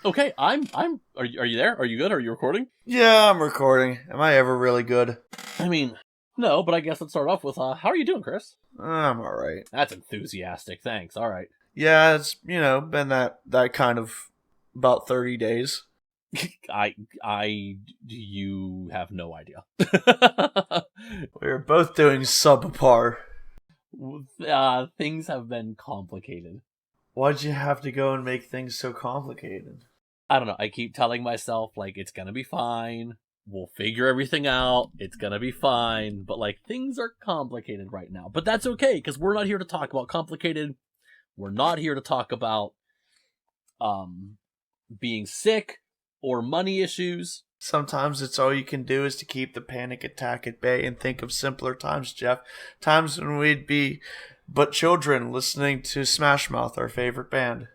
Okay, are you there? Are you good? Are you recording? Yeah, I'm recording. Am I ever really good? I mean, no, but I guess let's start off with, how are you doing, Chris? I'm alright. That's enthusiastic, thanks, alright. Yeah, it's, been that kind of about 30 days. You have no idea. We're both doing subpar. Things have been complicated. Why'd you have to go and make things so complicated? I don't know, I keep telling myself, it's gonna be fine. We'll figure everything out. It's gonna be fine. But, things are complicated right now. But that's okay, because we're not here to talk about complicated. We're not here to talk about, being sick or money issues. Sometimes it's all you can do is to keep the panic attack at bay and think of simpler times, Jeff. Times when we'd be but children listening to Smash Mouth, our favorite band.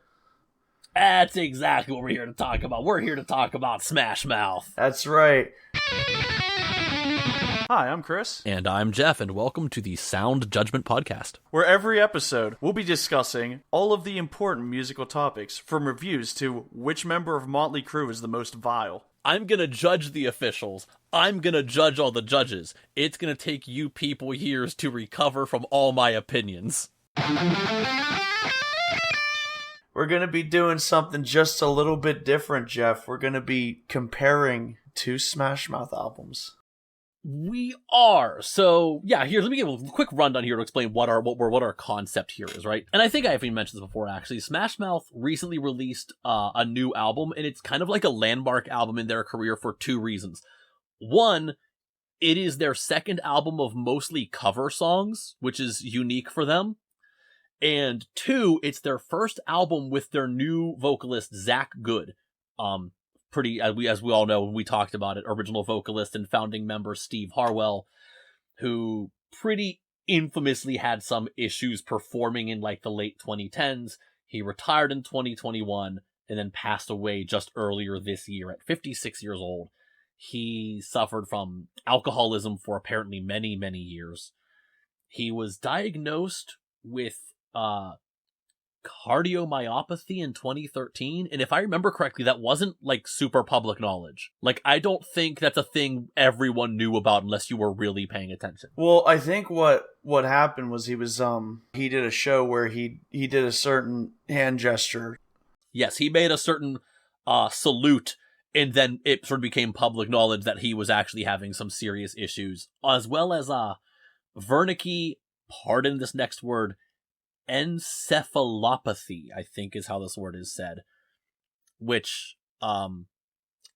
That's exactly what we're here to talk about. We're here to talk about Smash Mouth. That's right. Hi, I'm Chris. And I'm Jeff, and welcome to the Sound Judgment Podcast, Where every episode we'll be discussing all of the important musical topics, from reviews to which member of Motley Crue is the most vile. I'm gonna judge the officials. I'm gonna judge all the judges. It's gonna take you people years to recover from all my opinions. We're going to be doing something just a little bit different, Jeff. We're going to be comparing two Smash Mouth albums. We are. So, yeah, here, let me give a quick rundown here to explain what our concept here is, right? And I think I even mentioned this before, actually. Smash Mouth recently released a new album, and it's kind of like a landmark album in their career for two reasons. One, it is their second album of mostly cover songs, which is unique for them. And two, it's their first album with their new vocalist, Zach Goode. As we all know, when we talked about it, original vocalist and founding member Steve Harwell, who pretty infamously had some issues performing in the late 2010s. He retired in 2021 and then passed away just earlier this year at 56 years old. He suffered from alcoholism for apparently many, many years. He was diagnosed with cardiomyopathy in 2013, and if I remember correctly, that wasn't super public knowledge. I don't think that's a thing everyone knew about unless you were really paying attention. Well, I think what happened was he did a show where he did a certain hand gesture. Yes, he made a certain salute, and then it sort of became public knowledge that he was actually having some serious issues, as well as Wernicke, pardon this next word, encephalopathy, I think is how this word is said, which I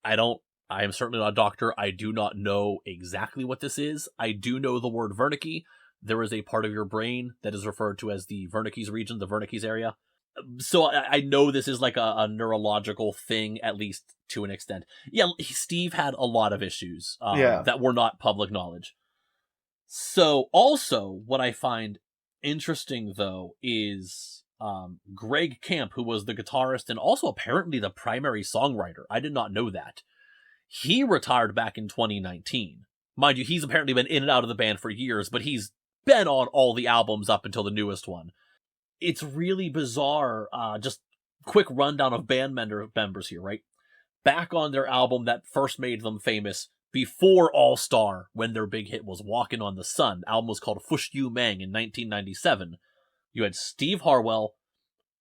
am certainly not a doctor. I do not know exactly what this is. I do know the word Wernicke. There is a part of your brain that is referred to as the Wernicke's region, the Wernicke's area. So I know this is a neurological thing, at least to an extent. Yeah, Steve had a lot of issues that were not public knowledge. So also what I find interesting, though, is Greg Camp, who was the guitarist and also apparently the primary songwriter. I did not know that. He retired back in 2019. Mind you, he's apparently been in and out of the band for years, but he's been on all the albums up until the newest one. It's really bizarre. Just quick rundown of band members here, right? Back on their album that first made them famous, before All-Star, when their big hit was Walkin' on the Sun. The album was called Fush You Mang in 1997. You had Steve Harwell,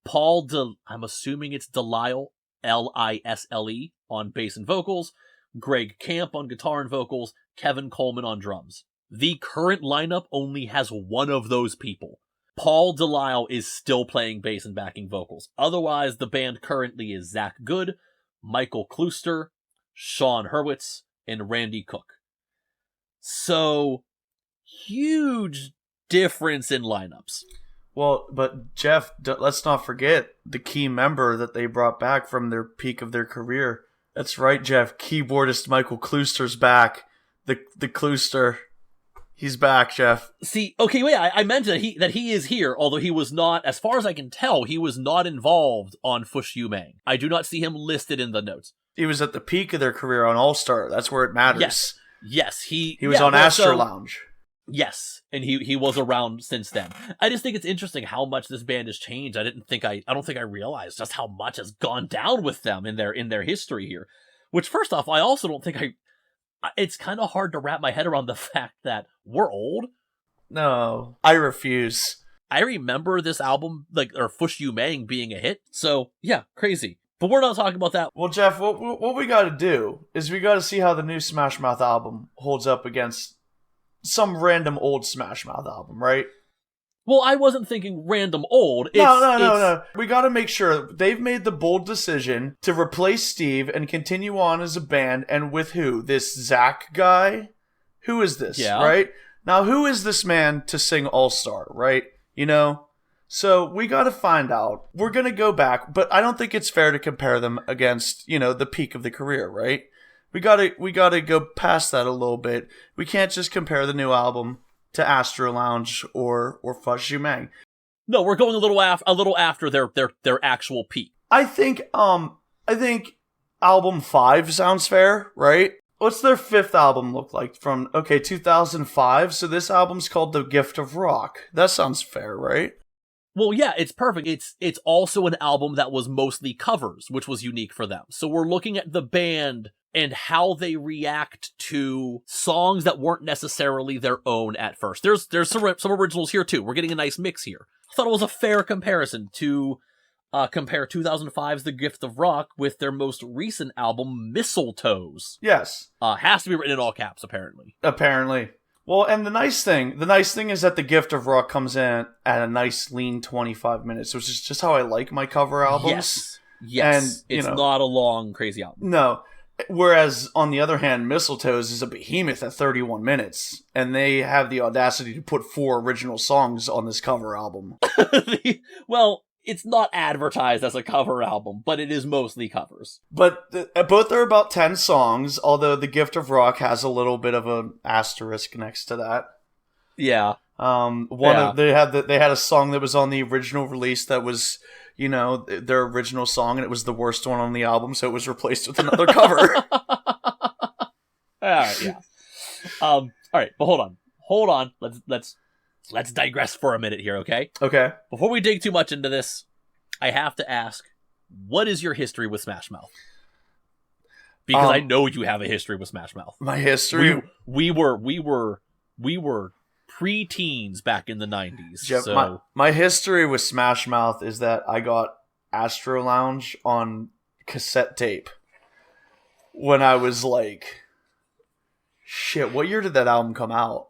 I'm assuming it's Delisle, Lisle, on bass and vocals, Greg Camp on guitar and vocals, Kevin Coleman on drums. The current lineup only has one of those people. Paul Delisle is still playing bass and backing vocals. Otherwise, the band currently is Zach Goode, Michael Klooster, Sean Hurwitz, and Randy Cook. So, huge difference in lineups. Well, but Jeff, let's not forget the key member that they brought back from their peak of their career. That's right, Jeff. Keyboardist Michael Klooster's back. The Klooster. He's back, Jeff. See, okay, wait, I mentioned that he is here, although he was not, as far as I can tell, he was not involved on Fush You Mang. I do not see him listed in the notes. He was at the peak of their career on All-Star. That's where it matters. Yes, he was on Astor Lounge. Yes, and he was around since then. I just think it's interesting how much this band has changed. I don't think I realized just how much has gone down with them in their history here. Which, first off, I also don't think it's kind of hard to wrap my head around the fact that we're old. No, I refuse. I remember this album, or Fush You Mang, being a hit. So, yeah, crazy. But we're not talking about that. Well, Jeff, what we got to do is we got to see how the new Smash Mouth album holds up against some random old Smash Mouth album, right? Well, I wasn't thinking random old. No. We got to make sure they've made the bold decision to replace Steve and continue on as a band. And with who? This Zach guy? Who is this, right? Now, who is this man to sing All-Star, right? You know? So we got to find out. We're going to go back, but I don't think it's fair to compare them against, the peak of the career, right? We got to go past that a little bit. We can't just compare the new album to Astro Lounge or Fush You Mang. No, we're going a little after their actual peak. I think album 5 sounds fair, right? What's their 5th album look like from 2005? So this album's called The Gift of Rock. That sounds fair, right? Well, yeah, it's perfect. It's also an album that was mostly covers, which was unique for them. So we're looking at the band and how they react to songs that weren't necessarily their own at first. There's some originals here too. We're getting a nice mix here. I thought it was a fair comparison to compare 2005's The Gift of Rock with their most recent album, Mistletoes. Yes. Has to be written in all caps, apparently. Apparently. Well, and the nice thing is that The Gift of Rock comes in at a nice lean 25 minutes, which is just how I like my cover albums. Yes. And it's not a long, crazy album. No. Whereas, on the other hand, Mistletoes is a behemoth at 31 minutes, and they have the audacity to put 4 original songs on this cover album. Well, it's not advertised as a cover album, but it is mostly covers. But both are about 10 songs, although The Gift of Rock has a little bit of an asterisk next to that. Yeah. They had a song that was on the original release that was, their original song, and it was the worst one on the album, so it was replaced with another cover. Yeah. All right, but hold on. Let's digress for a minute here, okay? Okay. Before we dig too much into this, I have to ask, what is your history with Smash Mouth? Because I know you have a history with Smash Mouth. My history? We were pre-teens back in the 90s. Jeff, so my history with Smash Mouth is that I got Astro Lounge on cassette tape when I was like, shit, what year did that album come out?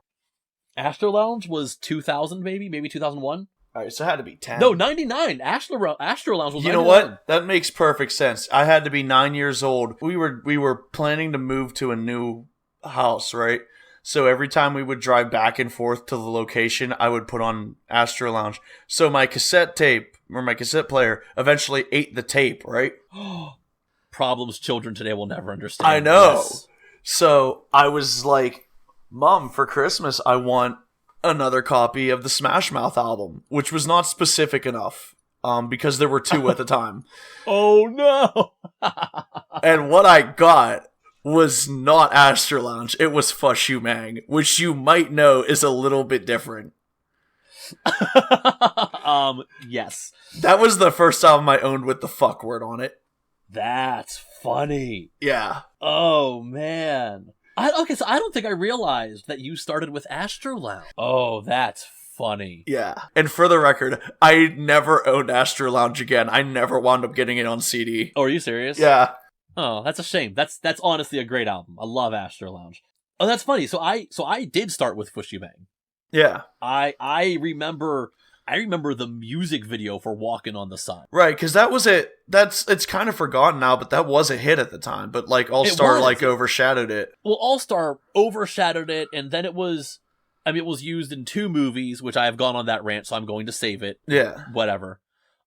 Astro Lounge was 2000, maybe 2001. All right, so it had to be 10. No, 99. Astro Lounge was 99. You know what? That makes perfect sense. I had to be 9 years old. We were planning to move to a new house, right? So every time we would drive back and forth to the location, I would put on Astro Lounge. So my cassette tape, or my cassette player, eventually ate the tape, right? Problems children today will never understand. I know. Yes. So I was like, Mom, for Christmas, I want another copy of the Smash Mouth album, which was not specific enough, because there were 2 at the time. Oh, no! And what I got was not Astro Lounge. It was Fush You Mang, which you might know is a little bit different. Yes. That was the first album I owned with the fuck word on it. That's funny. Yeah. Oh, man. So I don't think I realized that you started with Astro Lounge. Oh, that's funny. Yeah. And for the record, I never owned Astro Lounge again. I never wound up getting it on CD. Oh, are you serious? Yeah. Oh, that's a shame. That's honestly a great album. I love Astro Lounge. Oh, that's funny. So I did start with Fush You Mang. Yeah. I remember the music video for Walking on the Sun. Right, because that was it. It's kind of forgotten now, but that was a hit at the time. But like All-Star overshadowed it. Well, All-Star overshadowed it, and then it was used in 2 movies, which I have gone on that rant, so I'm going to save it. Yeah. Whatever.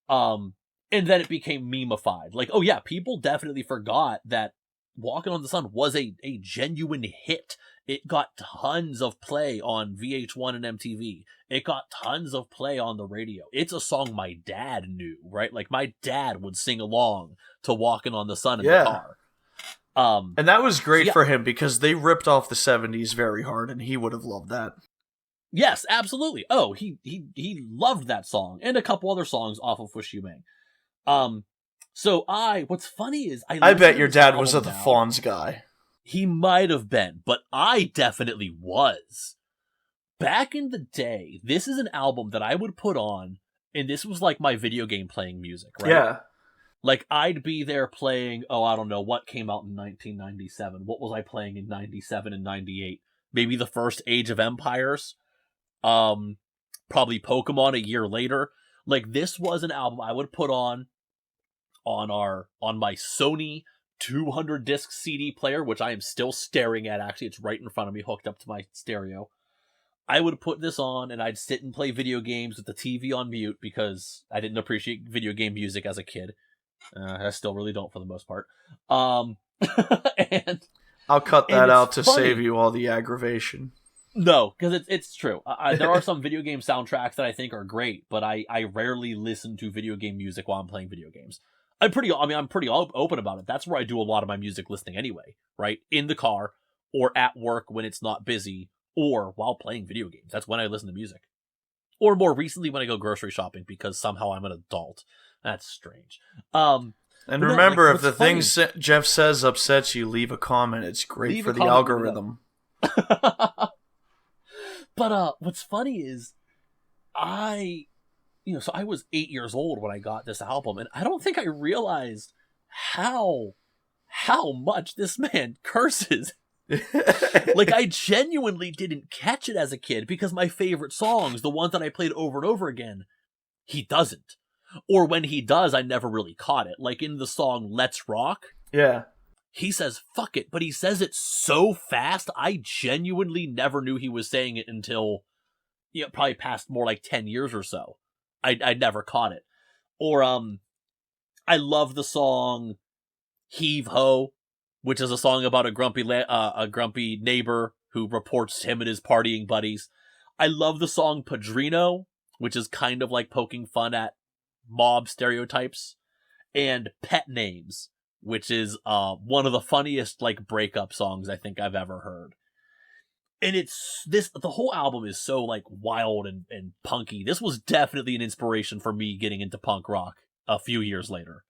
And then it became meme-ified. Like, oh yeah, people definitely forgot that Walking on the Sun was a genuine hit. It got tons of play on VH1 and MTV. It got tons of play on the radio. It's a song my dad knew, right? Like, my dad would sing along to Walking on the Sun in the car. And that was great for him because they ripped off the 70s very hard, and he would have loved that. Yes, absolutely. Oh, he loved that song and a couple other songs off of Wish You May. So what's funny is I bet your dad was the Fonz guy. He might have been, but I definitely was. Back in the day, this is an album that I would put on, and this was like my video game playing music, right? Yeah. Like, I'd be there playing, I don't know, what came out in 1997? What was I playing in 97 and 98? Maybe the first Age of Empires? Probably Pokemon a year later. Like, this was an album I would put on my Sony 200 disc CD player, which I am still staring at. Actually, it's right in front of me, hooked up to my stereo. I would put this on and I'd sit and play video games with the TV on mute because I didn't appreciate video game music as a kid. I still really don't for the most part. And I'll cut that out to save you all the aggravation. No, because it's true. There are some video game soundtracks that I think are great, but I rarely listen to video game music while I'm playing video games. I'm pretty open about it. That's where I do a lot of my music listening anyway, right? In the car or at work when it's not busy or while playing video games. That's when I listen to music. Or more recently when I go grocery shopping because somehow I'm an adult. That's strange. And remember, if the things Jeff says upsets you, leave a comment. It's great for the algorithm. But what's funny is so I was 8 years old when I got this album, and I don't think I realized how much this man curses. Like, I genuinely didn't catch it as a kid because my favorite songs, the ones that I played over and over again, he doesn't. Or when he does, I never really caught it. Like in the song Let's Rock. Yeah. He says, fuck it, but he says it so fast, I genuinely never knew he was saying it until, probably past more like 10 years or so. I never caught it. Or, I love the song Heave Ho, which is a song about a grumpy neighbor who reports him and his partying buddies. I love the song Padrino, which is kind of like poking fun at mob stereotypes. And Pet Names, which is one of the funniest like breakup songs I think I've ever heard. And the whole album is so like wild and punky. This was definitely an inspiration for me getting into punk rock a few years later.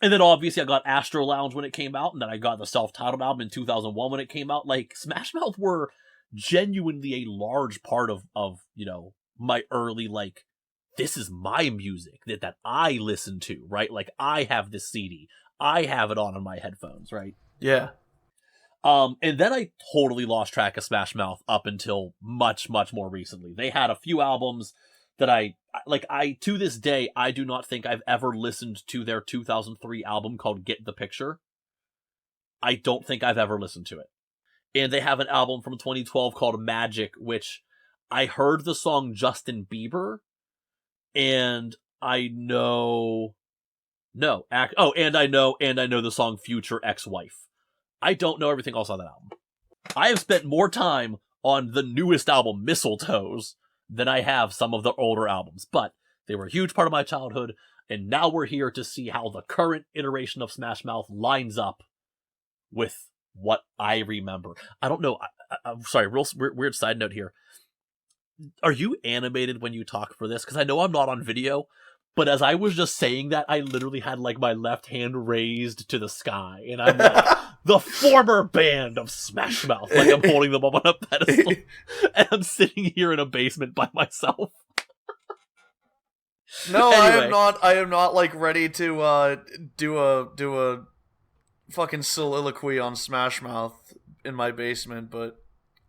And then obviously I got Astro Lounge when it came out, and then I got the self-titled album in 2001 when it came out. Like, Smash Mouth were genuinely a large part of my early, like, this is my music that I listen to, right? Like, I have this CD. I have it on my headphones, right? Yeah. And then I totally lost track of Smash Mouth up until much, much more recently. They had a few albums that to this day, I do not think I've ever listened to their 2003 album called Get the Picture. I don't think I've ever listened to it. And they have an album from 2012 called Magic, which I heard the song Justin Bieber, and I know the song Future Ex-Wife. I don't know everything else on that album. I have spent more time on the newest album, Mistletoes, than I have some of the older albums, but they were a huge part of my childhood, and now we're here to see how the current iteration of Smash Mouth lines up with what I remember. I don't know. I'm sorry, real weird side note here. Are you animated when you talk for this? Because I know I'm not on video, but as I was just saying that, I literally had like my left hand raised to the sky, and I'm like, the former band of Smash Mouth, like I'm holding them up on a pedestal, and I'm sitting here in a basement by myself. No, anyway. I am not like ready to do a fucking soliloquy on Smash Mouth in my basement, but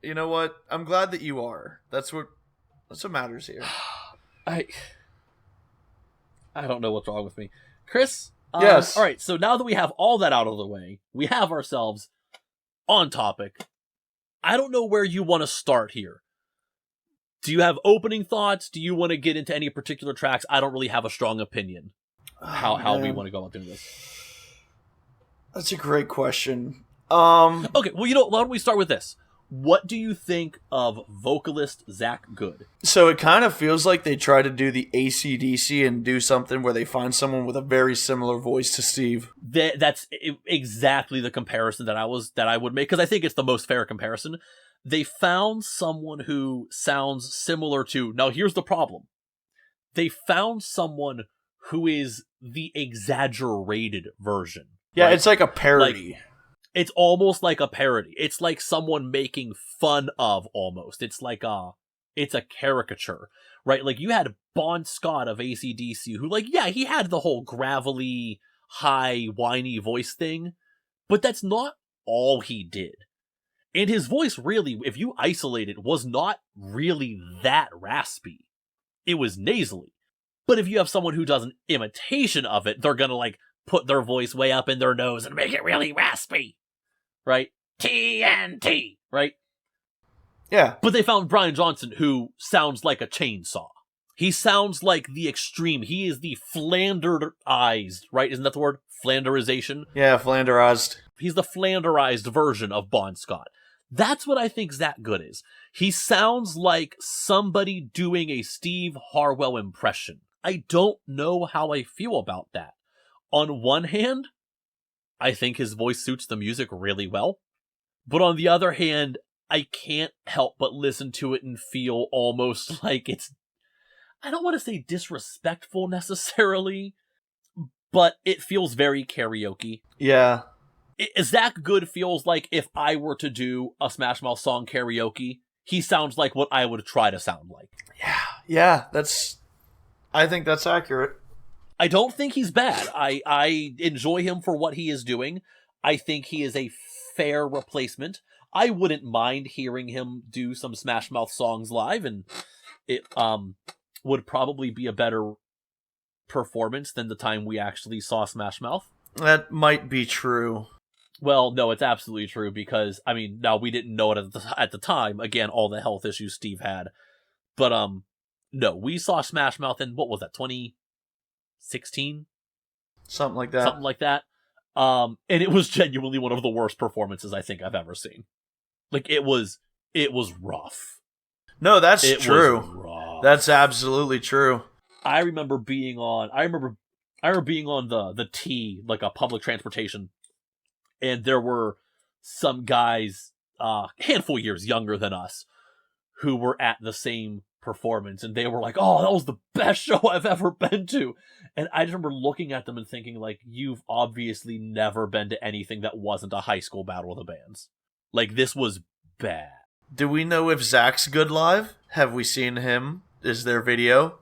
you know what? I'm glad that you are. That's what matters here. I don't know what's wrong with me. Chris? Yes. Alright, so now that we have all that out of the way, we have ourselves on topic. I don't know where you want to start here. Do you have opening thoughts? Do you want to get into any particular tracks? I don't really have a strong opinion how we want to go about doing this. That's a great question. Okay, well, why don't we start with this? What do you think of vocalist Zach Goode? So it kind of feels like they try to do the AC/DC and do something where they find someone with a very similar voice to Steve. That's exactly the comparison that I would make, because I think it's the most fair comparison. They found someone who sounds similar to... Now, here's the problem. They found someone who is the exaggerated version. Yeah, right? it's like a parody. It's almost like a parody. It's like someone making fun of, almost. It's like it's a caricature, right? Like, you had Bon Scott of AC/DC, who, like, yeah, he had the whole gravelly, high, whiny voice thing, but that's not all he did. And his voice really, if you isolate it, was not really that raspy. It was nasally. But if you have someone who does an imitation of it, they're gonna, like, put their voice way up in their nose and make it really raspy. Right? TNT! Right? Yeah. But they found Brian Johnson, who sounds like a chainsaw. He sounds like the extreme. He is the Flanderized, right? Isn't that the word? Flanderization? Yeah, Flanderized. He's the Flanderized version of Bon Scott. That's what I think Zach Goode is. He sounds like somebody doing a Steve Harwell impression. I don't know how I feel about that. On one hand, I think his voice suits the music really well. But on the other hand, I can't help but listen to it and feel almost like it's... I don't want to say disrespectful necessarily, but it feels very karaoke. Yeah. Zach Goode feels like if I were to do a Smash Mouth song karaoke, he sounds like what I would try to sound like. Yeah, I think that's accurate. I don't think he's bad. I enjoy him for what he is doing. I think he is a fair replacement. I wouldn't mind hearing him do some Smash Mouth songs live, and it would probably be a better performance than the time we actually saw Smash Mouth. That might be true. Well, no, it's absolutely true, because, I mean, now we didn't know it at the time, again, all the health issues Steve had, but, no, we saw Smash Mouth in, what was that, 2016? Something like that. Something like that. And it was genuinely one of the worst performances I think I've ever seen. Like, it was rough. No, that's true. Was rough. That's absolutely true. I remember being on the T, like a public transportation, and there were some guys, handful years younger than us, who were at the same performance, and they were like, "Oh, that was the best show I've ever been to." And I just remember looking at them and thinking, like, you've obviously never been to anything that wasn't a high school battle of the bands. Like, this was bad. Do we know if Zach's good live? Have we seen him? Is there video?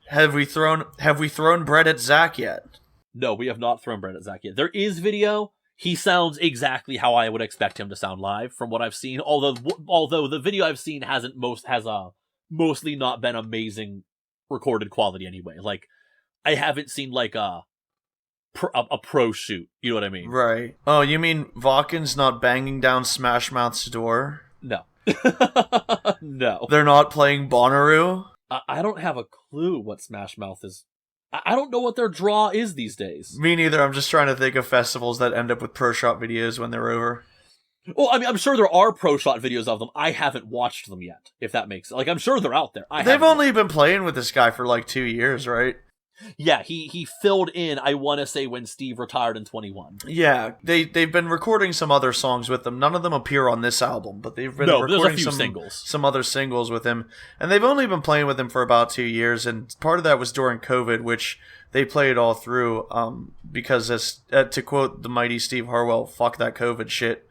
Have we thrown bread at Zach yet? No, we have not thrown bread at Zach yet. There is video. He sounds exactly how I would expect him to sound live, from what I've seen. Although the video I've seen has mostly not been amazing recorded quality anyway. Like, I haven't seen like a pro shoot. You know what I mean? Right. Oh, you mean Vaughcan's not banging down Smash Mouth's door? No. No. They're not playing Bonnaroo? I don't have a clue what Smash Mouth is. I don't know what their draw is these days. Me neither. I'm just trying to think of festivals that end up with pro shot videos when they're over. Well, I mean, I'm sure there are pro shot videos of them. I haven't watched them yet, if that makes sense. Like, I'm sure they're out there. They've only been playing with this guy for like 2 years, right? Yeah, he filled in, I want to say, when Steve retired in 21. Yeah, they've been recording some other songs with him. None of them appear on this album, but they've been recording some other singles with him. And they've only been playing with him for about 2 years, and part of that was during COVID, which they played all through, because, to quote the mighty Steve Harwell, fuck that COVID shit.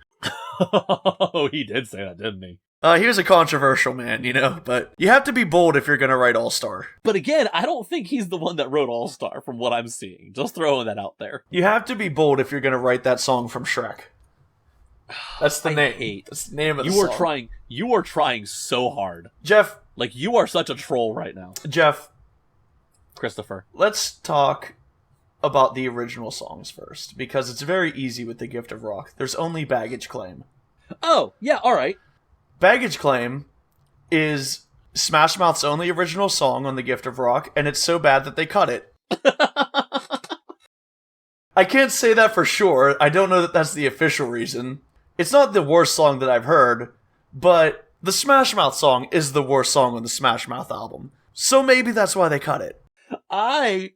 Oh, he did say that, didn't he? He was a controversial man, you know, but you have to be bold if you're going to write All-Star. But again, I don't think he's the one that wrote All-Star from what I'm seeing. Just throwing that out there. You have to be bold if you're going to write that song from Shrek. That's the name. That's the name of the song. You are trying so hard. Jeff. Like, you are such a troll right now. Jeff. Christopher. Let's talk about the original songs first, because it's very easy with The Gift of Rock. There's only Baggage Claim. Oh, yeah, alright. Baggage Claim is Smash Mouth's only original song on The Gift of Rock, and it's so bad that they cut it. I can't say that for sure. I don't know that that's the official reason. It's not the worst song that I've heard, but the Smash Mouth song is the worst song on the Smash Mouth album. So maybe that's why they cut it. I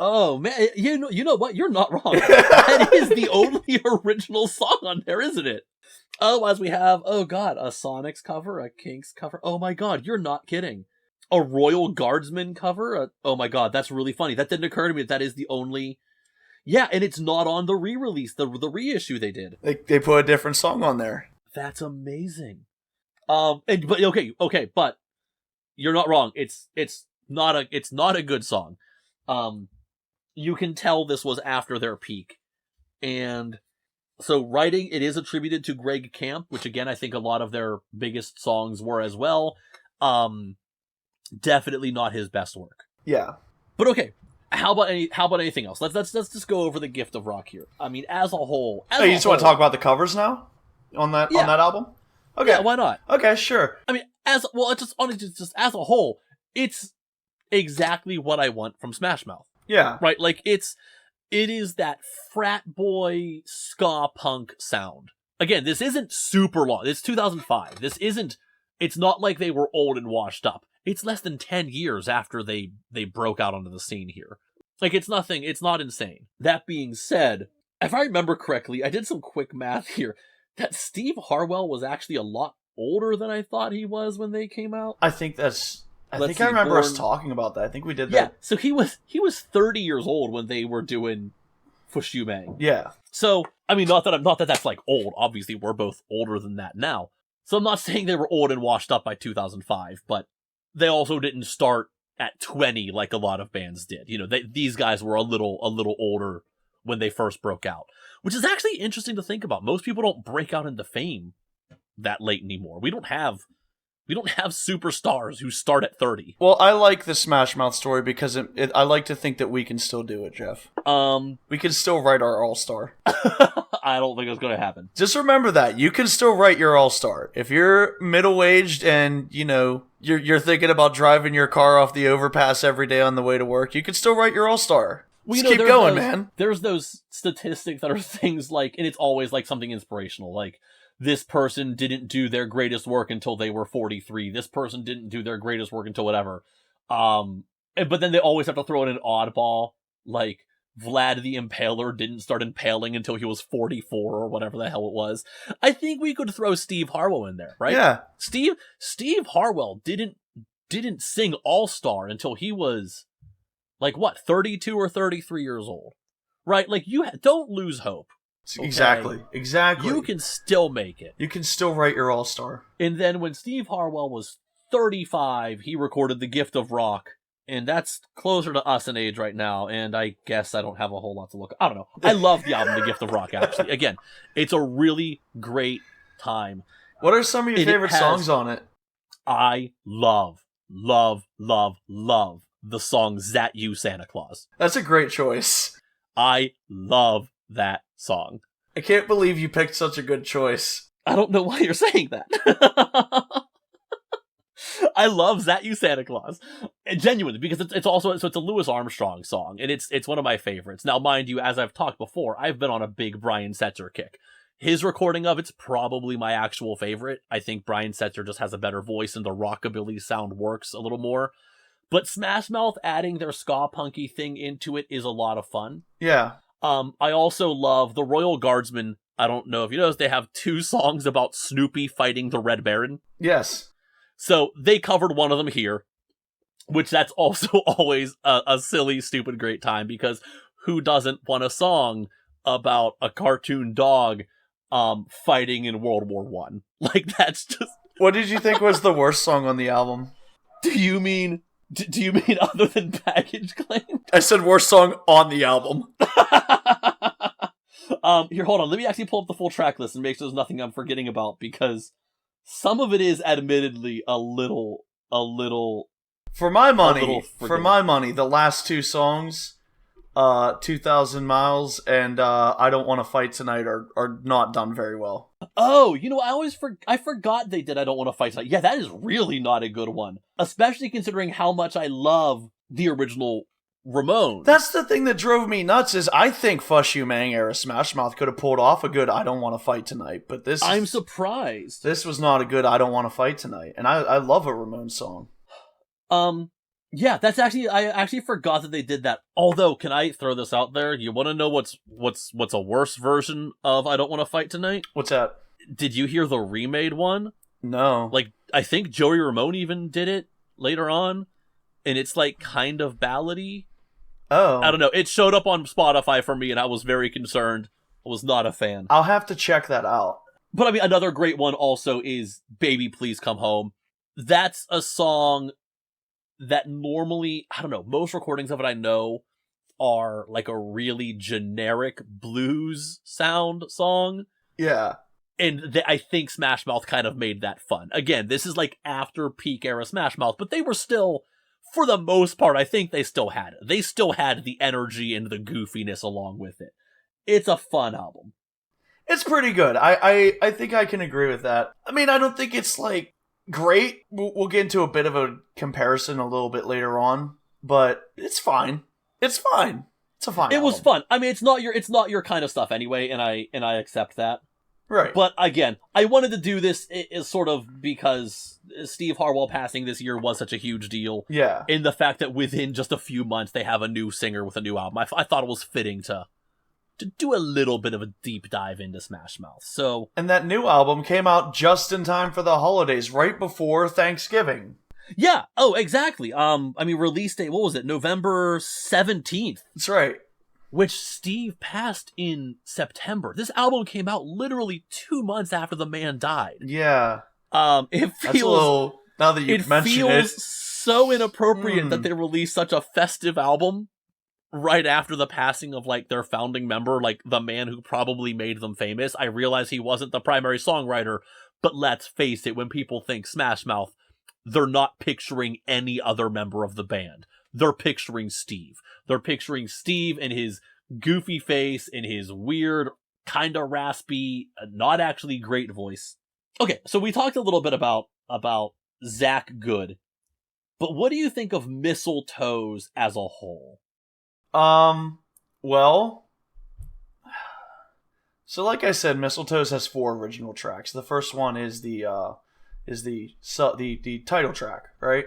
Oh man, you know what? You're not wrong. That is the only original song on there, isn't it? Otherwise, we have a Sonics cover, a Kinks cover. Oh my god, you're not kidding. A Royal Guardsman cover. Oh my god, that's really funny. That didn't occur to me. That is the only. Yeah, and it's not on the re-release, the reissue they did. They put a different song on there. That's amazing. But but you're not wrong. It's not a good song. You can tell this was after their peak. And so writing, it is attributed to Greg Camp, which again, I think a lot of their biggest songs were as well. Definitely not his best work. Yeah. But okay, how about anything else? Let's just go over the Gift of Rock here. I mean, as a whole. You just want to talk about the covers now? On that album? Okay. Yeah, why not? Okay, sure. I mean, it's just honestly, just as a whole, it's exactly what I want from Smash Mouth. Yeah. Right? Like, it is that frat boy ska punk sound. Again, this isn't super long. It's 2005. It's not like they were old and washed up. It's less than 10 years after they broke out onto the scene here. Like, it's not insane. That being said, if I remember correctly, I did some quick math here, that Steve Harwell was actually a lot older than I thought he was when they came out. I think I remember us talking about that. I think we did that. Yeah, so he was 30 years old when they were doing Fushumang. Yeah. So, I mean, not that that's like old. Obviously, we're both older than that now. So I'm not saying they were old and washed up by 2005, but they also didn't start at 20 like a lot of bands did. You know, these guys were a little older when they first broke out, which is actually interesting to think about. Most people don't break out into fame that late anymore. We don't have superstars who start at 30. Well, I like the Smash Mouth story because I like to think that we can still do it, Jeff. We can still write our All-Star. I don't think it's going to happen. Just remember that. You can still write your All-Star. If you're middle-aged and, you know, you're thinking about driving your car off the overpass every day on the way to work, you can still write your All-Star. Just keep going, man. There's those statistics that are things like, and it's always like something inspirational, like, this person didn't do their greatest work until they were 43. This person didn't do their greatest work until whatever. But then they always have to throw in an oddball, like Vlad the Impaler didn't start impaling until he was 44 or whatever the hell it was. I think we could throw Steve Harwell in there, right? Yeah. Steve Harwell didn't sing All-Star until he was like 32 or 33 years old. Right? Like, don't lose hope. Okay? Exactly. You can still make it. You can still write your All-Star. And then when Steve Harwell was 35, he recorded The Gift of Rock, and that's closer to us in age right now, and I guess I don't have a whole lot to look at. I don't know. I love the album The Gift of Rock, actually. Again, it's a really great time. What are some of your favorite songs on it? I love the song Zat You Santa Claus. That's a great choice. I love that song. I can't believe you picked such a good choice. I don't know why you're saying that. I love Zat You Santa Claus. Genuinely, because it's a Louis Armstrong song, and it's one of my favorites. Now, mind you, as I've talked before, I've been on a big Brian Setzer kick. His recording of it's probably my actual favorite. I think Brian Setzer just has a better voice, and the rockabilly sound works a little more. But Smash Mouth adding their ska punky thing into it is a lot of fun. Yeah. I also love the Royal Guardsmen. I don't know if you noticed, they have 2 songs about Snoopy fighting the Red Baron. Yes. So they covered one of them here, which that's also always a silly, stupid, great time, because who doesn't want a song about a cartoon dog fighting in World War I? Like, that's just... What did you think was the worst song on the album? Do you mean other than Baggage Claim? I said worst song on the album. Here, hold on. Let me actually pull up the full track list and make sure there's nothing I'm forgetting about, because some of it is admittedly a little. For my money, the last 2 songs, 2,000 Miles and I Don't Want to Fight Tonight are not done very well. Oh, you know, I forgot they did I Don't Want to Fight Tonight. Yeah, that is really not a good one, especially considering how much I love the original Ramones. That's the thing that drove me nuts, is I think Fushumang era Smash Mouth could have pulled off a good I Don't Want to Fight Tonight, but I'm surprised. This was not a good I Don't Want to Fight Tonight, and I love a Ramones song. Yeah, I actually forgot that they did that. Although, can I throw this out there? You want to know what's a worse version of I Don't Want to Fight Tonight? What's that? Did you hear the remade one? No. Like, I think Joey Ramone even did it later on, and it's like kind of ballady. Oh. I don't know. It showed up on Spotify for me, and I was very concerned. I was not a fan. I'll have to check that out. But I mean, another great one also is Baby Please Come Home. That's a song that normally, I don't know, most recordings of it I know are like a really generic blues sound song. Yeah. And I think Smash Mouth kind of made that fun. Again, this is like after peak era Smash Mouth, but they were still, for the most part, I think they still had it. They still had the energy and the goofiness along with it. It's a fun album. It's pretty good. I think I can agree with that. I mean, I don't think it's like great. We'll get into a bit of a comparison a little bit later on, but it's fine. It's fine. It's a fine. It was fun. I mean, it's not your kind of stuff anyway, and I accept that. Right. But again, I wanted to do this is sort of because Steve Harwell passing this year was such a huge deal. Yeah. In the fact that within just a few months they have a new singer with a new album, I thought it was fitting to do a little bit of a deep dive into Smash Mouth. So, and that new album came out just in time for the holidays, right before Thanksgiving. Yeah. Oh, exactly. I mean, release date, what was it? November 17th. That's right. Which Steve passed in September. This album came out literally 2 months after the man died. Yeah. It feels, that's a little, now that you've mentioned it, feels so inappropriate that they released such a festive album right after the passing of like their founding member, like the man who probably made them famous. I realize he wasn't the primary songwriter, but let's face it, when people think Smash Mouth, they're not picturing any other member of the band. They're picturing Steve. They're picturing Steve and his goofy face and his weird, kind of raspy, not actually great voice. Okay, so we talked a little bit about Zach Goode, but what do you think of Mistletoes as a whole? Well, so like I said, Mistletoes has 4 original tracks. The first one is the title track, right?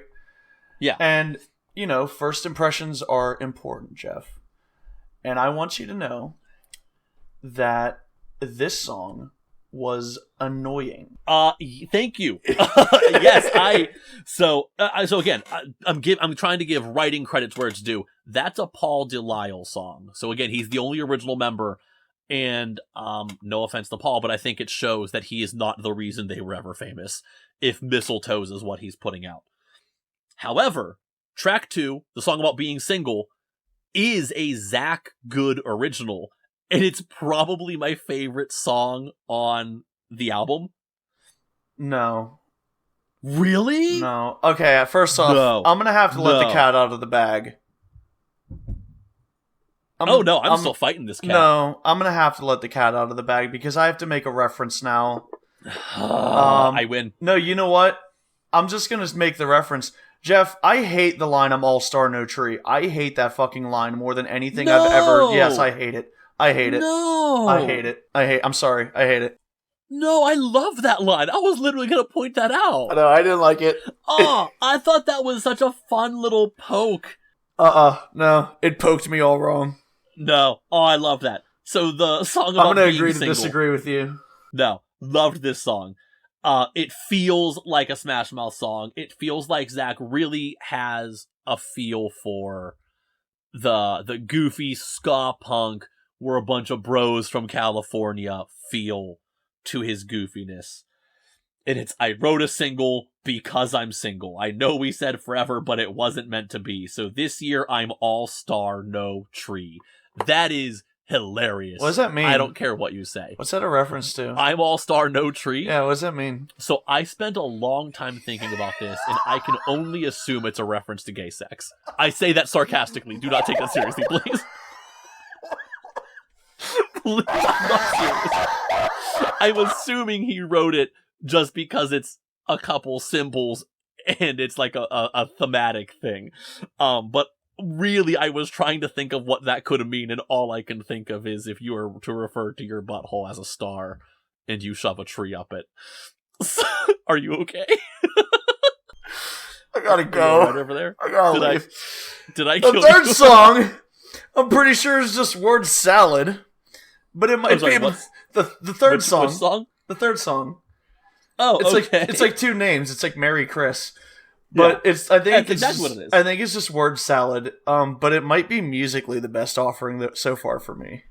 Yeah. And, you know, first impressions are important, Jeff. And I want you to know that this song was annoying. Thank you. Yes, so again, I'm trying to give writing credits where it's due. That's a Paul Delisle song. So again, he's the only original member, and no offense to Paul, but I think it shows that he is not the reason they were ever famous, if Mistletoes is what he's putting out. However, track 2, the song about being single, is a Zach Goode original, and it's probably my favorite song on the album. No. Really? No. Okay, first off, No. I'm going to have to let the cat out of the bag. I'm still fighting this cat. No, I'm going to have to let the cat out of the bag because I have to make a reference now. I win. No, you know what? I'm just going to make the reference. Jeff, I hate the line, I'm all-star, no tree. I hate that fucking line more than anything I've ever... Yes, I hate it. I hate it. No! I hate it. I'm sorry. I hate it. No, I love that line. I was literally going to point that out. No, I didn't like it. Oh, I thought that was such a fun little poke. No. It poked me all wrong. No. Oh, I love that. So the song about I'm going to being agree single, to disagree with you. No, loved this song. It feels like a Smash Mouth song. It feels like Zach really has a feel for the goofy ska punk where a bunch of bros from California feel to his goofiness. And I wrote a single because I'm single. I know we said forever, but it wasn't meant to be. So this year I'm all star, no tree. That is hilarious. What does that mean? I don't care what you say. What's that a reference to? I'm all star, no tree. Yeah, what does that mean? So I spent a long time thinking about this, and I can only assume it's a reference to gay sex. I say that sarcastically. Do not take that seriously, please. Please, I'm not serious. I'm assuming he wrote it just because it's a couple symbols and it's like a thematic thing. But really, I was trying to think of what that could mean, and all I can think of is if you were to refer to your butthole as a star and you shove a tree up it. Are you okay? I gotta go. Right over there. I gotta leave. Did I The kill third you? song, I'm pretty sure is just word salad, but it might sorry, be what? the third song. Which song? The third song. Oh, It's okay. it's like two names. It's like Merry Chris, but it's I think That's it's exactly just, what it is. I think it's just word salad. But it might be musically the best offering so far for me.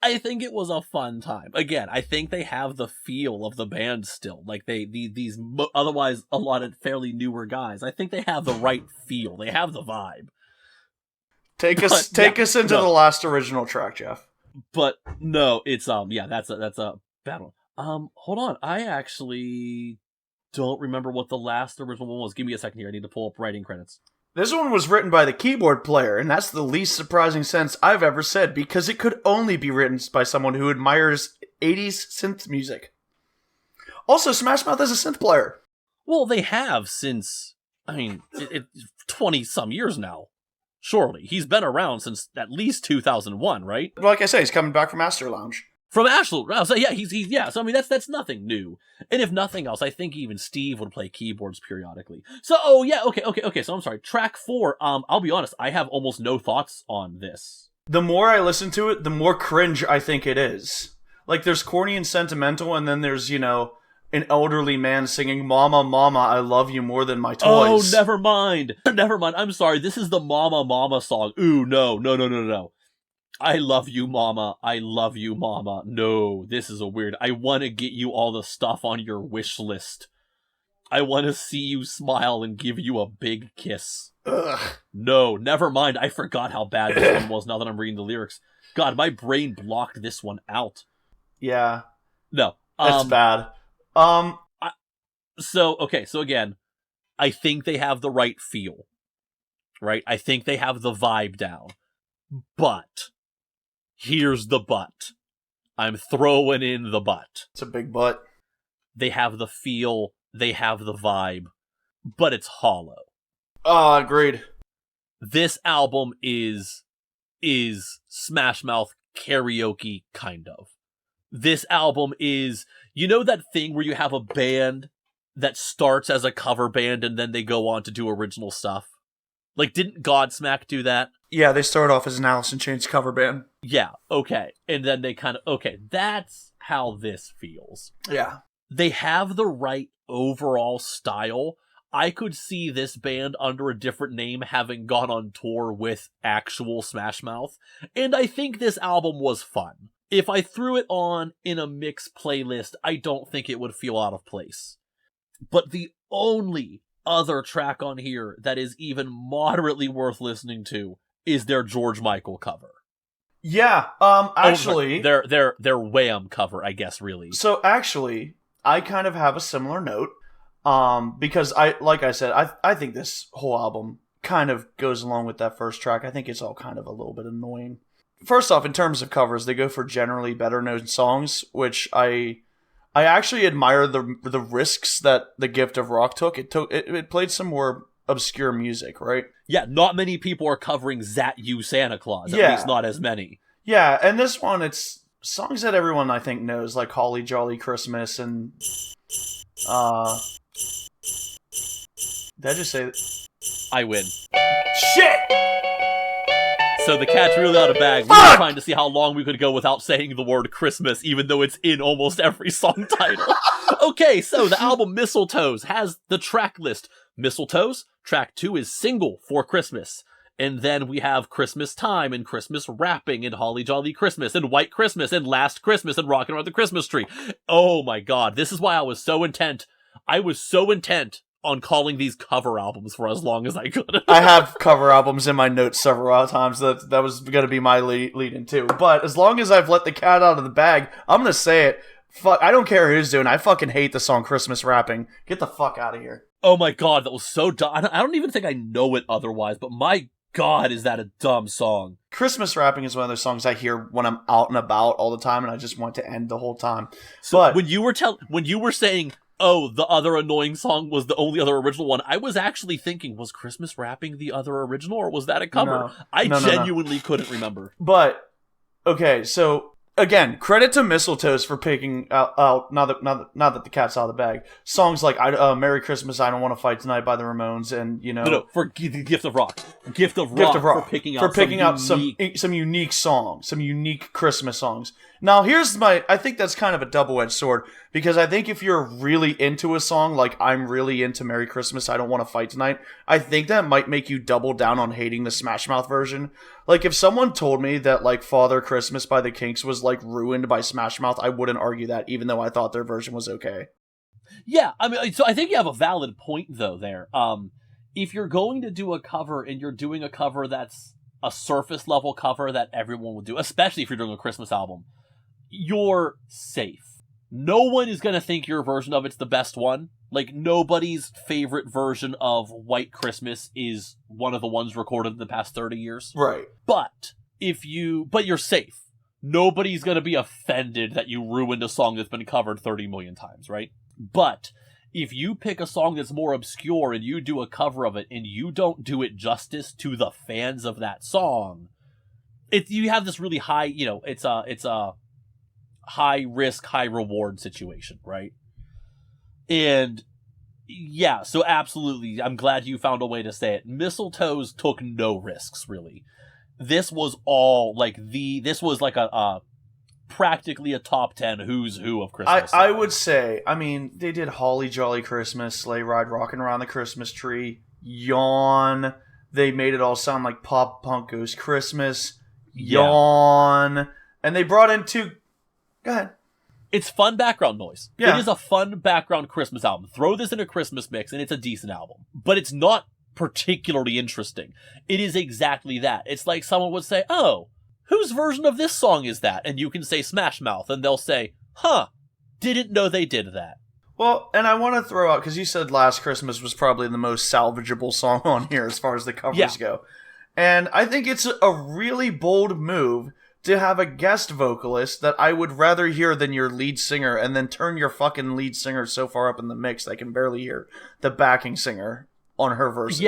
I think it was a fun time. Again, I think they have the feel of the band still. Like these otherwise a lot of fairly newer guys. I think they have the right feel. They have the vibe. Take us into the last original track, Jeff. But no, it's that's a bad one. Hold on. I actually don't remember what the last original one was. Give me a second here. I need to pull up writing credits. This one was written by the keyboard player, and that's the least surprising sentence I've ever said, because it could only be written by someone who admires 80s synth music. Also, Smash Mouth is a synth player. Well, they have since, 20-some years now. Surely. He's been around since at least 2001, right? Like I say, he's coming back from Master Lounge. From Ashland. So yeah, he's so I mean that's nothing new. And if nothing else, I think even Steve would play keyboards periodically. So okay. So I'm sorry. Track 4, I'll be honest, I have almost no thoughts on this. The more I listen to it, the more cringe I think it is. Like, there's corny and sentimental, and then there's, an elderly man singing, "Mama, Mama, I love you more than my toys." Oh, never mind. I'm sorry. This is the Mama, Mama song. Ooh, no. I love you, Mama. I love you, Mama. No, this is a weird. I want to get you all the stuff on your wish list. I want to see you smile and give you a big kiss. Ugh. No, never mind. I forgot how bad this one was now that I'm reading the lyrics. God, my brain blocked this one out. Yeah. No. That's bad. So again, I think they have the right feel. Right? I think they have the vibe down. But here's the but. I'm throwing in the but. It's a big but. They have the feel, they have the vibe, but it's hollow. Oh, agreed. This album is Smash Mouth karaoke, kind of. This album is, that thing where you have a band that starts as a cover band and then they go on to do original stuff? Like, didn't Godsmack do that? Yeah, they start off as an Alice in Chains cover band. Yeah, okay. And then they that's how this feels. Yeah. They have the right overall style. I could see this band under a different name having gone on tour with actual Smash Mouth, and I think this album was fun. If I threw it on in a mixed playlist, I don't think it would feel out of place. But the only other track on here that is even moderately worth listening to is their George Michael cover. Yeah, actually... Their Wham cover, I guess, really. So, actually, I kind of have a similar note, because like I said, I think this whole album kind of goes along with that first track. I think it's all kind of a little bit annoying. First off, in terms of covers, they go for generally better known songs, which I actually admire the risks that The Gift of Rock took. It played some more obscure music, right? Yeah, not many people are covering Zat You Santa Claus. At least not as many. Yeah, and this one, it's songs that everyone, I think, knows, like Holly Jolly Christmas and... Did I just say... I win. Shit! So the cat's really out of bag. We were trying to see how long we could go without saying the word Christmas, even though it's in almost every song title. Okay, so the album Mistletoes has the track list. Mistletoes, track 2 is Single for Christmas. And then we have Christmas Time and Christmas Wrapping and Holly Jolly Christmas and White Christmas and Last Christmas and Rockin' Around the Christmas Tree. Oh my god, this is why I was so intent. I was so intent on calling these cover albums for as long as I could. I have cover albums in my notes several times. That was going to be my lead in too. But as long as I've let the cat out of the bag, I'm going to say it. Fuck, I don't care who's doing it. I fucking hate the song Christmas Wrapping. Get the fuck out of here. Oh my god, that was so dumb. I don't even think I know it otherwise, but my god, is that a dumb song. Christmas Wrapping is one of those songs I hear when I'm out and about all the time, and I just want to end the whole time. So but when you were saying, oh, the other annoying song was the only other original one, I was actually thinking, was Christmas Wrapping the other original, or was that a cover? No. I genuinely couldn't remember. But, okay, so Again, credit to Mistletoes for picking out now that the cat's out of the bag, songs like "Merry Christmas, I Don't Want to Fight Tonight" by the Ramones, and No, for the Gift of Rock. Gift of Rock for picking out some unique songs, some unique Christmas songs. Now, I think that's kind of a double-edged sword, because I think if you're really into a song, like I'm really into "Merry Christmas, I Don't Want to Fight Tonight," I think that might make you double down on hating the Smash Mouth version. Like, if someone told me that, like, Father Christmas by the Kinks was, like, ruined by Smash Mouth, I wouldn't argue that, even though I thought their version was okay. Yeah, I mean, so I think you have a valid point, though, there. If you're going to do a cover, and you're doing a cover that's a surface-level cover that everyone will do, especially if you're doing a Christmas album, you're safe. No one is going to think your version of it's the best one. Like, nobody's favorite version of White Christmas is one of the ones recorded in the past 30 years. Right. But you're safe. Nobody's going to be offended that you ruined a song that's been covered 30 million times, right? But if you pick a song that's more obscure and you do a cover of it and you don't do it justice to the fans of that song, you have this really high, it's a high risk, high reward situation, right? And yeah, so absolutely, I'm glad you found a way to say it. Mistletoes took no risks, really. This was all this was like a practically a top 10 who's who of Christmas. I would say, I mean, they did Holly Jolly Christmas, Sleigh Ride Rockin' Around the Christmas Tree, Yawn. They made it all sound like Pop Punk Goes Christmas, Yawn. And they brought in two... Go ahead. It's fun background noise. Yeah. It is a fun background Christmas album. Throw this in a Christmas mix and it's a decent album. But it's not particularly interesting. It is exactly that. It's like someone would say, oh, whose version of this song is that? And you can say Smash Mouth, and they'll say, huh, didn't know they did that. Well, and I want to throw out, because you said Last Christmas was probably the most salvageable song on here as far as the covers go. And I think it's a really bold move to have a guest vocalist that I would rather hear than your lead singer, and then turn your fucking lead singer so far up in the mix that I can barely hear the backing singer on her verses.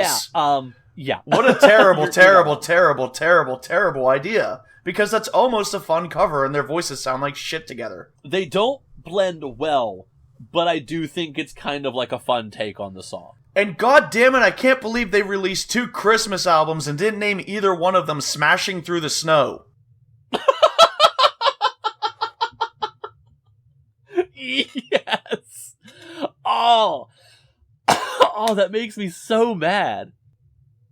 Yeah. What a terrible, terrible, terrible, terrible, terrible idea. Because that's almost a fun cover, and their voices sound like shit together. They don't blend well, but I do think it's kind of like a fun take on the song. And god damn it, I can't believe they released 2 Christmas albums and didn't name either one of them Smashing Through the Snow. Yes. Oh, that makes me so mad.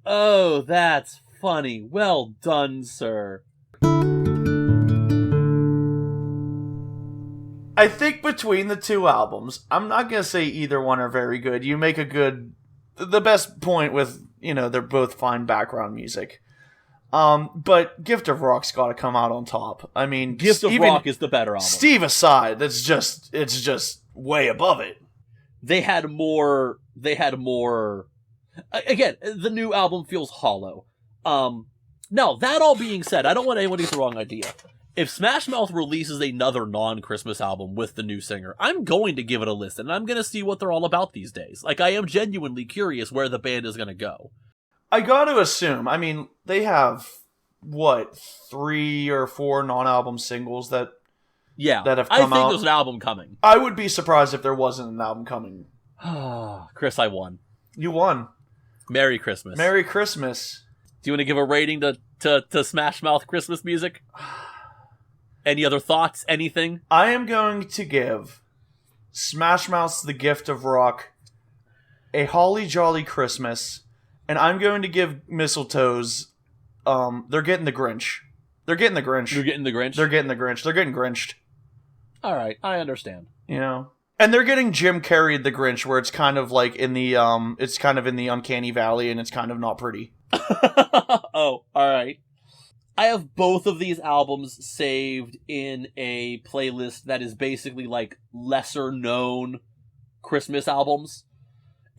Oh, that's funny. Well done, sir. I think between the 2 albums, I'm not going to say either one are very good. You make the best point with, they're both fine background music. But Gift of Rock's got to come out on top. I mean, Gift of Rock is the better album. Steve aside, it's just way above it. They had more. Again, the new album feels hollow. Now, that all being said, I don't want anyone to get the wrong idea. If Smash Mouth releases another non-Christmas album with the new singer, I'm going to give it a listen, and I'm going to see what they're all about these days. Like, I am genuinely curious where the band is going to go. I got to assume, I mean, they have, 3 or 4 non-album singles that have come out? I think there's an album coming. I would be surprised if there wasn't an album coming. Chris, I won. You won. Merry Christmas. Merry Christmas. Do you want to give a rating to Smash Mouth Christmas music? Any other thoughts? Anything? I am going to give Smash Mouth's The Gift of Rock a holly jolly Christmas, and I'm going to give Mistletoes, they're getting the Grinch. They're getting the Grinch. You're getting the Grinch? They're getting the Grinch. They're getting Grinched. Alright, I understand. And they're getting Jim Carrey the Grinch, where it's kind of like in the, it's kind of in the uncanny valley, and it's kind of not pretty. Oh, alright. I have both of these albums saved in a playlist that is basically like lesser known Christmas albums.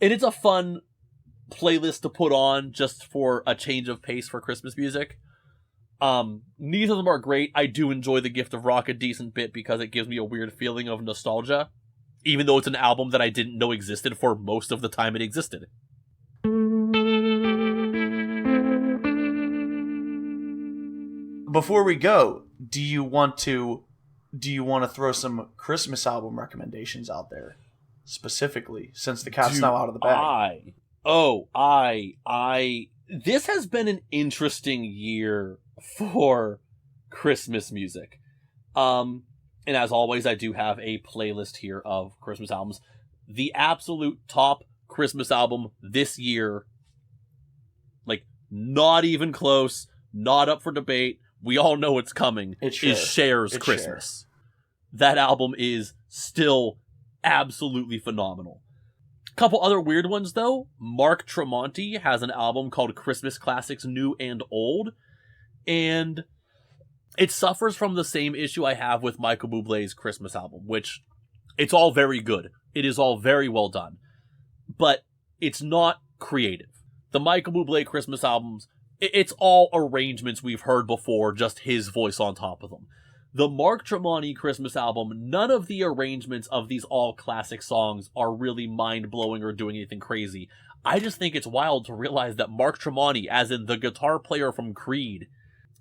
And it's a fun playlist to put on just for a change of pace for Christmas music. Neither of them are great. I do enjoy The Gift of Rock a decent bit because it gives me a weird feeling of nostalgia, even though it's an album that I didn't know existed for most of the time it existed. Before we go, do you want to throw some Christmas album recommendations out there specifically, since the cat's now out of the bag? This has been an interesting year for Christmas music. And as always, I do have a playlist here of Christmas albums. The absolute top Christmas album this year, like, not even close, not up for debate, we all know it's coming, is Cher's Christmas. Cher. That album is still absolutely phenomenal. Couple other weird ones, though. Mark Tremonti has an album called Christmas Classics New and Old, and it suffers from the same issue I have with Michael Bublé's Christmas album, which it's all very good. It is all very well done, but it's not creative. The Michael Bublé Christmas albums, it's all arrangements we've heard before, just his voice on top of them. The Mark Tremonti Christmas album, none of the arrangements of these all classic songs are really mind-blowing or doing anything crazy. I just think it's wild to realize that Mark Tremonti, as in the guitar player from Creed,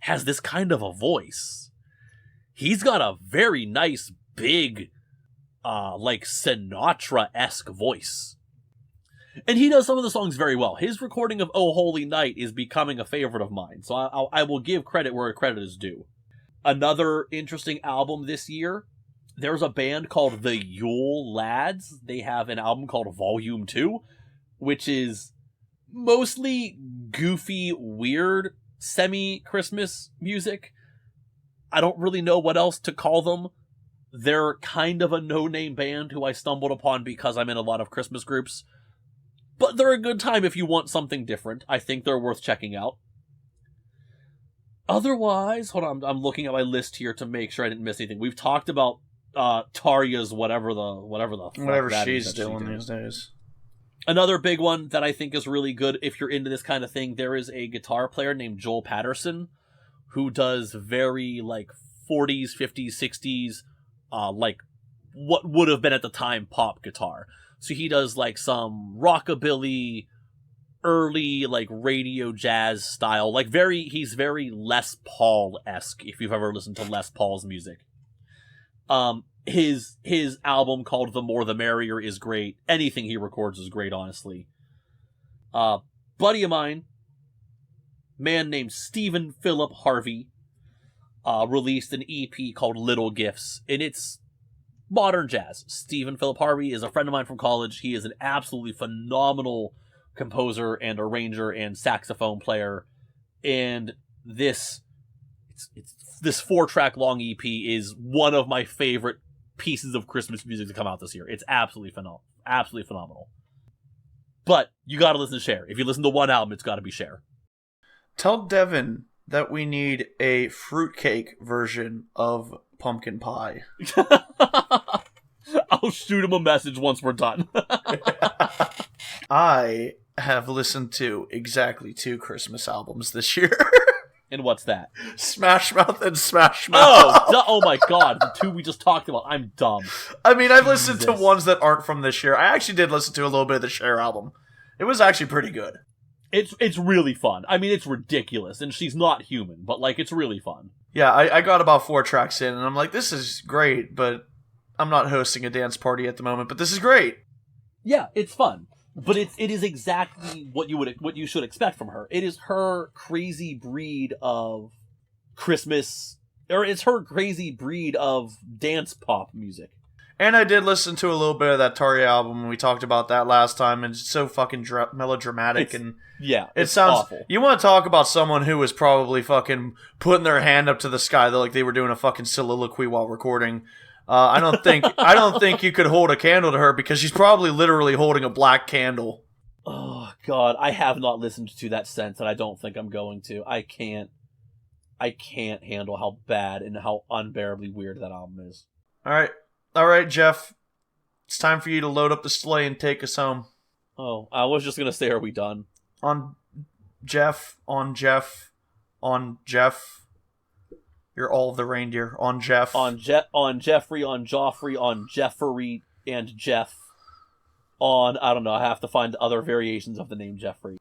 has this kind of a voice. He's got a very nice, big, like Sinatra-esque voice. And he does some of the songs very well. His recording of Oh Holy Night is becoming a favorite of mine, so I will give credit where credit is due. Another interesting album this year, there's a band called the Yule Lads. They have an album called Volume 2, which is mostly goofy, weird, semi-Christmas music. I don't really know what else to call them. They're kind of a no-name band who I stumbled upon because I'm in a lot of Christmas groups. But they're a good time if you want something different. I think they're worth checking out. Otherwise, hold on, I'm looking at my list here to make sure I didn't miss anything. We've talked about Tarya's whatever she's doing these days. Another big one that I think is really good if you're into this kind of thing, there is a guitar player named Joel Patterson who does very, like, 40s, 50s, 60s, like, what would have been at the time pop guitar. So he does, like, some rockabilly, early, like, radio jazz style. Like, he's very Les Paul-esque, if you've ever listened to Les Paul's music. His album called The More the Merrier is great. Anything he records is great, honestly. Buddy of mine, man named Stephen Philip Harvey, released an EP called Little Gifts, and it's modern jazz. Stephen Philip Harvey is a friend of mine from college. He is an absolutely phenomenal composer and arranger and saxophone player, and this 4-track long EP is one of my favorite pieces of Christmas music to come out this year. It's absolutely phenomenal. But you gotta listen to Cher. If you listen to one album, it's gotta be Cher. Tell Devin that we need a fruitcake version of pumpkin pie. I'll shoot him a message once we're done. I have listened to exactly 2 Christmas albums this year. And what's that? Smash Mouth and Smash Mouth. Oh my god, the 2 we just talked about. I'm dumb. I mean, I've listened to ones that aren't from this year. I actually did listen to a little bit of the Cher album. It was actually pretty good. It's really fun. I mean, it's ridiculous, and she's not human, but, like, it's really fun. Yeah, I got about 4 tracks in, and I'm like, this is great, but I'm not hosting a dance party at the moment, but this is great. Yeah, it's fun. But it is exactly what you should expect from her. It is her crazy breed of Christmas, or it's her crazy breed of dance pop music. And I did listen to a little bit of that Tarya album, and we talked about that last time, and it's so fucking melodramatic, it sounds awful. You want to talk about someone who was probably fucking putting their hand up to the sky like they were doing a fucking soliloquy while recording. I don't think you could hold a candle to her, because she's probably literally holding a black candle. Oh god, I have not listened to that since, and I don't think I'm going to. I can't handle how bad and how unbearably weird that album is. All right, Jeff. It's time for you to load up the sleigh and take us home. Oh, I was just gonna say, are we done? On Jeff. You're all of the reindeer. On Jeff. On Jeffrey, on Joffrey, on Jeffery, and Jeff. On, I don't know, I have to find other variations of the name Jeffrey.